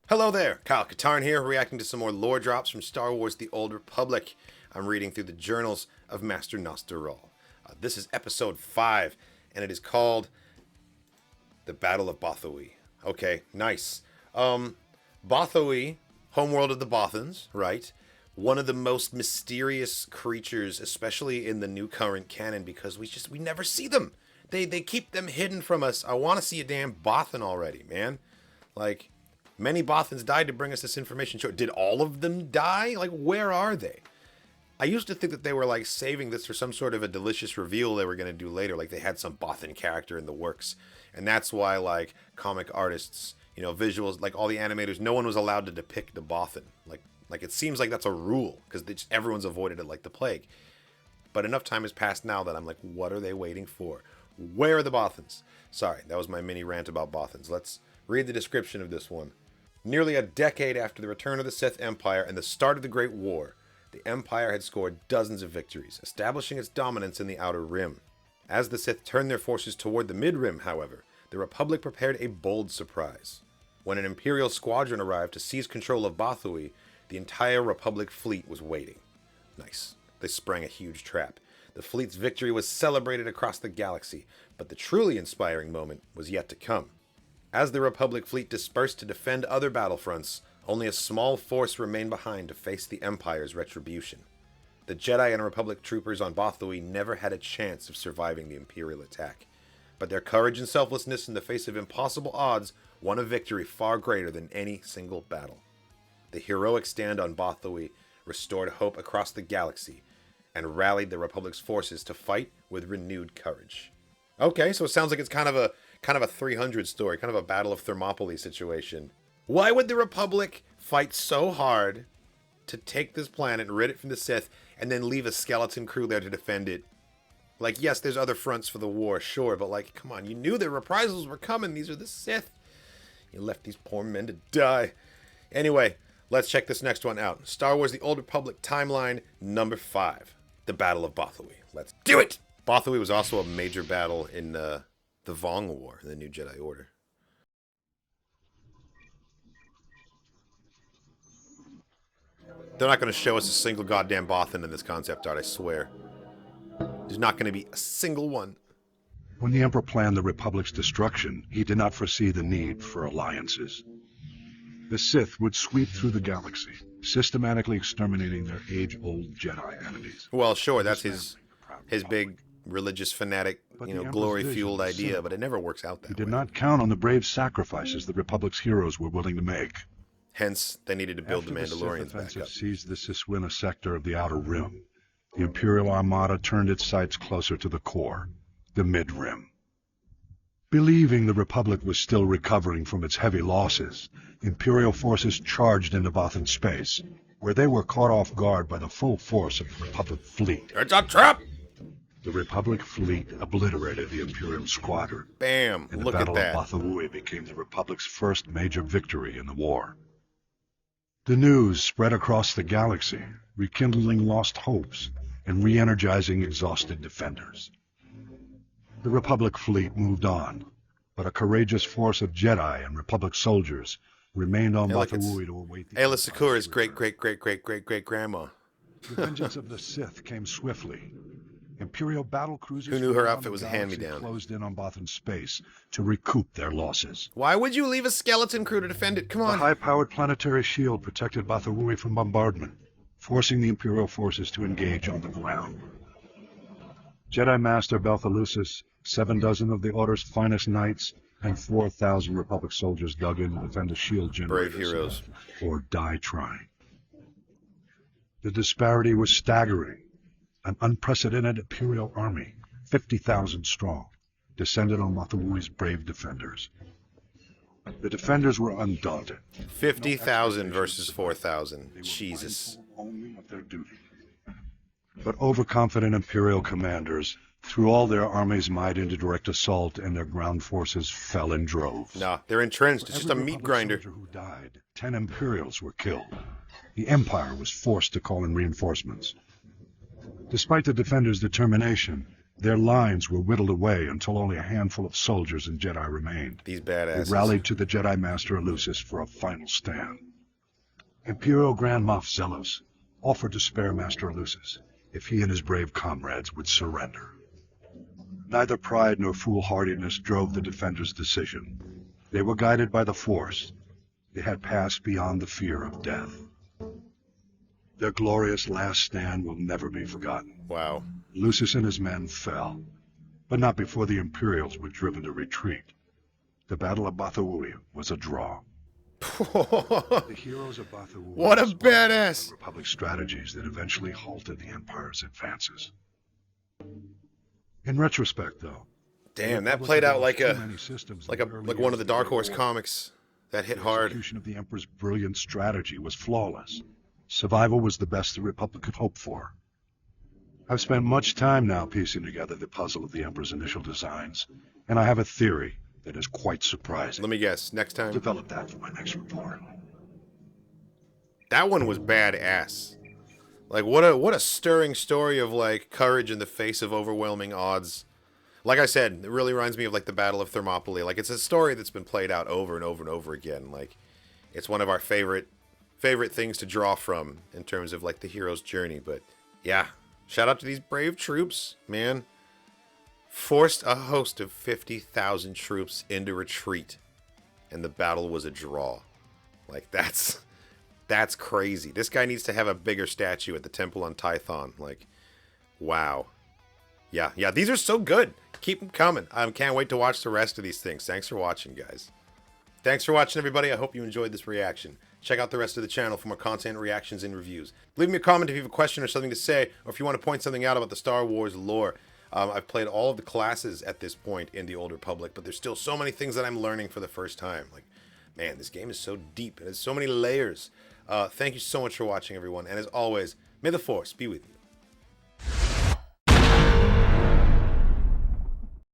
Hello there, Kyle Katarn here, reacting to some more lore drops from Star Wars The Old Republic. I'm reading through the journals of Master Nostoral. This is episode 5, and it is called The Battle of Bothawui. Okay, nice. Bothawui, homeworld of the Bothans, right? One of the most mysterious creatures, especially in the new current canon, because we never see them. They keep them hidden from us. I want to see a damn Bothan already, man. Like, many Bothans died to bring us this information. Sure, did all of them die? Like, where are they? I used to think that they were, like, saving this for some sort of a delicious reveal they were going to do later. Like, they had some Bothan character in the works. And that's why, like, comic artists, you know, visuals, like, all the animators, no one was allowed to depict the Bothan. Like it seems like that's a rule, because everyone's avoided it like the plague. But enough time has passed now that I'm like, what are they waiting for? Where are the Bothans? Sorry, that was my mini rant about Bothans. Let's read the description of this one. Nearly a decade after the return of the Sith Empire and the start of the Great War, the Empire had scored dozens of victories, establishing its dominance in the Outer Rim. As the Sith turned their forces toward the Mid-Rim, however, the Republic prepared a bold surprise. When an Imperial squadron arrived to seize control of Bothawui, the entire Republic fleet was waiting. Nice. They sprang a huge trap. The fleet's victory was celebrated across the galaxy, but the truly inspiring moment was yet to come. As the Republic fleet dispersed to defend other battlefronts, only a small force remained behind to face the Empire's retribution. The Jedi and Republic troopers on Bothawui never had a chance of surviving the Imperial attack, but their courage and selflessness in the face of impossible odds won a victory far greater than any single battle. The heroic stand on Bothawui restored hope across the galaxy and rallied the Republic's forces to fight with renewed courage. Okay, so it sounds like it's kind of a 300 story, kind of a Battle of Thermopylae situation. Why would the Republic fight so hard to take this planet and rid it from the Sith and then leave a skeleton crew there to defend it? Like, yes, there's other fronts for the war, sure, but like, come on, you knew the reprisals were coming. These are the Sith. You left these poor men to die. Anyway, let's check this next one out. Star Wars The Old Republic Timeline, number 5. The Battle of Bothawui. Let's do it! Bothawui was also a major battle in the Vong War, in the New Jedi Order. They're not going to show us a single goddamn Bothan in this concept art, I swear. There's not going to be a single one. When the Emperor planned the Republic's destruction, he did not foresee the need for alliances. The Sith would sweep through the galaxy, systematically exterminating their age-old Jedi enemies. Well, sure, that's his big religious fanatic, glory-fueled idea, but it never works out that way. He did not count on the brave sacrifices the Republic's heroes were willing to make. Hence, they needed to build the Mandalorians back up. After the Sith offensive seized the Siswina sector of the Outer Rim, the Imperial Armada turned its sights closer to the core, the Mid-Rim. Believing the Republic was still recovering from its heavy losses, Imperial forces charged into Bothan space, where they were caught off guard by the full force of the Republic fleet. It's a trap! The Republic fleet obliterated the Imperial squadron. Bam! And Look at that. The Battle of Bothawui became the Republic's first major victory in the war. The news spread across the galaxy, rekindling lost hopes and re-energizing exhausted defenders. The Republic fleet moved on, but a courageous force of Jedi and Republic soldiers remained on Bothawui to await the Aayla Secura's great-great-great-great-great-great-grandma. The vengeance of the Sith came swiftly. Imperial battle cruisers who knew her outfit was a hand-me-down closed in on Bothan space to recoup their losses. Why would you leave a skeleton crew to defend it? Come on. The high-powered planetary shield protected Bothawui from bombardment, forcing the Imperial forces to engage on the ground. Jedi Master Balthalusis, 7 dozen of the Order's finest knights, and 4,000 Republic soldiers dug in to defend the shield generators. Brave heroes. Or die trying. The disparity was staggering. An unprecedented Imperial army, 50,000 strong, descended on Bothawui's brave defenders. The defenders were undaunted. 50,000 versus 4,000. Jesus. Only of their duty. But overconfident Imperial commanders threw all their army's might into direct assault, and their ground forces fell in droves. Nah, they're entrenched. It's just a meat grinder. Who died, 10 Imperials were killed. The Empire was forced to call in reinforcements. Despite the defenders' determination, Their lines were whittled away until only a handful of soldiers and Jedi remained. These They badasses. rallied to the Jedi Master Elusis for a final stand. Imperial Grand Moff Zelos offered to spare Master Elusis if he and his brave comrades would surrender. Neither pride nor foolhardiness drove the defenders' decision. They were guided by the Force. They had passed beyond the fear of death. Their glorious last stand will never be forgotten. Wow. Lucis and his men fell, but not before the Imperials were driven to retreat. The Battle of Bothawui was a draw. The heroes of Bothawui What a inspired badass! the Republic strategies that eventually halted the Empire's advances. In retrospect, though, Damn, the that Republic played out developed like too a many systems like in a the early like one of years the Dark the Horse war. comics that hit The hard. execution of the Emperor's brilliant strategy was flawless. Survival was the best the Republic could hope for. I've spent much time now piecing together the puzzle of the Emperor's initial designs, and I have a theory that is quite surprising. Let me guess. Next I'll time. develop that for my next report. That one was badass. Like what a stirring story of like courage in the face of overwhelming odds. Like I said, it really reminds me of like the Battle of Thermopylae. Like it's a story that's been played out over and over and over again. Like it's one of our favorite things to draw from in terms of like the hero's journey. But yeah, shout out to these brave troops, man. Forced a host of 50,000 troops into retreat, and the battle was a draw. Like that's crazy. This guy needs to have a bigger statue at the temple on Tython. Like, wow. Yeah, these are so good. Keep them coming. I can't wait to watch the rest of these things. Thanks for watching, guys. Thanks for watching, everybody. I hope you enjoyed this reaction. Check out the rest of the channel for more content, reactions, and reviews. Leave me a comment if you have a question or something to say, or if you want to point something out about the Star Wars lore. I've played all of the classes at this point in the Old Republic, but there's still so many things that I'm learning for the first time. Like, man, this game is so deep, and has so many layers. Thank you so much for watching, everyone. And as always, may the Force be with you.